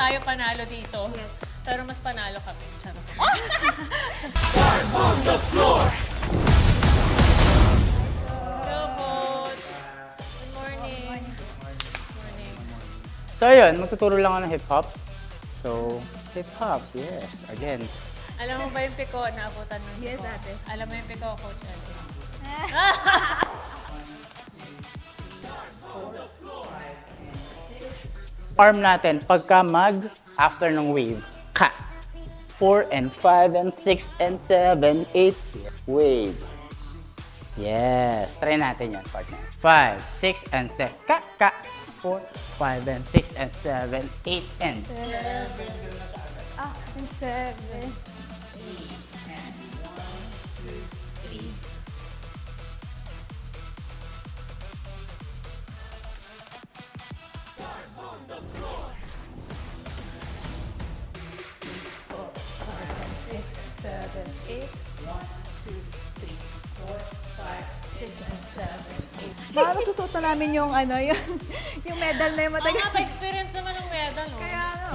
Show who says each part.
Speaker 1: tayo panalo dito. Yes. Pero mas panalo kami. Charot. Hello, Coach. Good morning. Morning.
Speaker 2: So ayun, magtuturo lang ako ng hip-hop. So, hip-hop, yes. Again.
Speaker 1: Alam mo ba yung piko? Naabutan mo yung
Speaker 3: Yes,
Speaker 1: piko?
Speaker 3: ate.
Speaker 1: Alam mo yung piko, Coach Ate?
Speaker 2: Arm natin, pagka after ng wave, ka. 4 and 5 and 6 and 7, 8, wave. Yes, try natin yan, partner. 5, 6 and 7, ka, ka. 4, 5 and 6 and 7, 8 and
Speaker 3: 7. Baka susuot na namin yung ano, yung medal na yung
Speaker 1: Oo
Speaker 3: matagal.
Speaker 1: nga, pa-experience naman ng medal, no?
Speaker 3: Kaya ano.